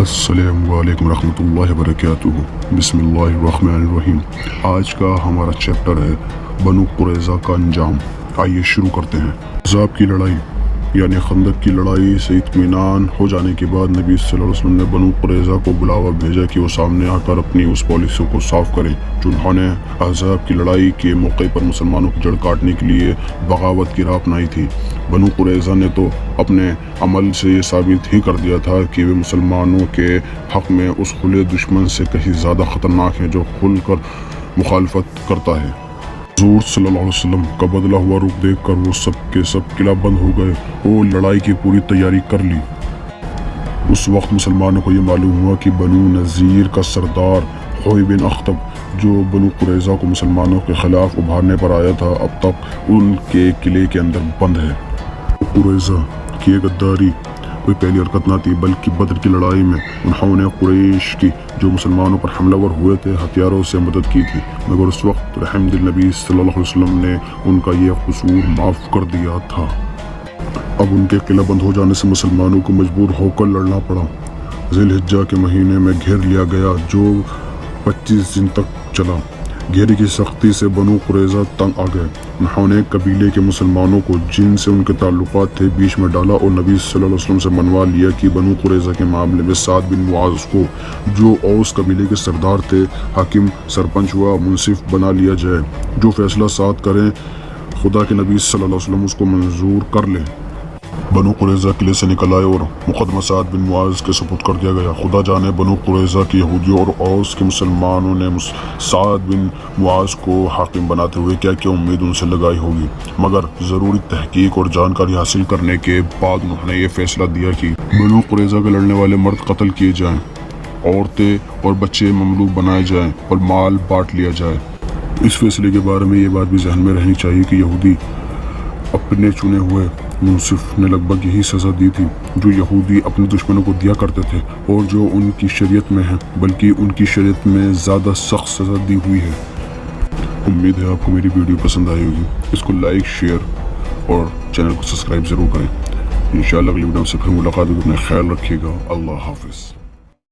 السلام علیکم ورحمۃ اللہ وبرکاتہ۔ بسم اللہ الرحمن الرحیم۔ آج کا ہمارا چیپٹر ہے بنو قریظہ کا انجام۔ آئیے شروع کرتے ہیں۔ احزاب کی لڑائی یعنی خندق کی لڑائی سے اطمینان ہو جانے کے بعد نبی صلی اللہ علیہ وسلم نے بنو قریظہ کو بلاوا بھیجا کہ وہ سامنے آ کر اپنی اس پالیسی کو صاف کریں جو انہوں نے احزاب کی لڑائی کے موقع پر مسلمانوں کی جڑ کاٹنے کے لیے بغاوت کی راہ اپنائی تھی۔ بنو قریظہ نے تو اپنے عمل سے یہ ثابت ہی کر دیا تھا کہ وہ مسلمانوں کے حق میں اس کھلے دشمن سے کہیں زیادہ خطرناک ہیں جو کھل کر مخالفت کرتا ہے۔ حضور صلی اللہ علیہ وسلم کا بدلا ہوا رخ دیکھ کر وہ سب کے سب قلعہ بند ہو گئے۔ وہ لڑائی کی پوری تیاری کر لی۔ اس وقت مسلمانوں کو یہ معلوم ہوا کہ بنو نذیر کا سردار حوی بن اخطب جو بنو قریظہ کو مسلمانوں کے خلاف ابھارنے پر آیا تھا اب تک ان کے قلعے کے اندر بند ہے۔ قریظہ کی یہ غداری کوئی پہلی حرکت نہ تھی بلکہ بدر کی لڑائی میں انہوں نے قریش کی جو مسلمانوں پر حملہ ور ہوئے تھے ہتھیاروں سے مدد کی تھی، مگر اس وقت رحمت نبی صلی اللہ علیہ وسلم نے ان کا یہ قصور معاف کر دیا تھا۔ اب ان کے قلعہ بند ہو جانے سے مسلمانوں کو مجبور ہو کر لڑنا پڑا۔ ذی الحجہ کے مہینے میں گھیر لیا گیا جو 25 دن تک چلا۔ گھیرے کی سختی سے بنو قریظہ تنگ آ گئے۔ انہوں نے قبیلے کے مسلمانوں کو جن سے ان کے تعلقات تھے بیچ میں ڈالا اور نبی صلی اللہ علیہ وسلم سے منوا لیا کہ بنو قریظہ کے معاملے میں سعد بن معاذ کو جو اوس قبیلے کے سردار تھے حاکم سرپنچ و منصف بنا لیا جائے۔ جو فیصلہ سعد کریں خدا کے نبی صلی اللہ علیہ وسلم اس کو منظور کر لیں۔ بنو قریظہ قلعے سے نکل آئے اور مقدمہ سعد بن معاذ کے سپرد کر دیا گیا۔ خدا جانے بنو قریظہ کے یہودیوں اور اوس کے مسلمانوں نے سعد بن معاذ کو حاکم بناتے ہوئے کیا کیا امید ان سے لگائی ہوگی، مگر ضروری تحقیق اور جانکاری حاصل کرنے کے بعد انہوں نے یہ فیصلہ دیا کہ بنو قریظہ کے لڑنے والے مرد قتل کیے جائیں، عورتیں اور بچے مملوک بنائے جائیں اور مال بانٹ لیا جائے۔ اس فیصلے کے بارے میں یہ بات بھی ذہن میں رہنی چاہیے کہ یہودی اپنے چنے ہوئے منصف نے لگ بھگ یہی سزا دی تھی جو یہودی اپنے دشمنوں کو دیا کرتے تھے اور جو ان کی شریعت میں ہے، بلکہ ان کی شریعت میں زیادہ سخت سزا دی ہوئی ہے۔ امید ہے آپ کو میری ویڈیو پسند آئی ہوگی۔ اس کو لائک، شیئر اور چینل کو سبسکرائب ضرور کریں۔ انشاءاللہ اگلی ویڈیو سے پھر ملاقات ہوگی۔ اپنا خیال رکھیے گا۔ اللہ حافظ۔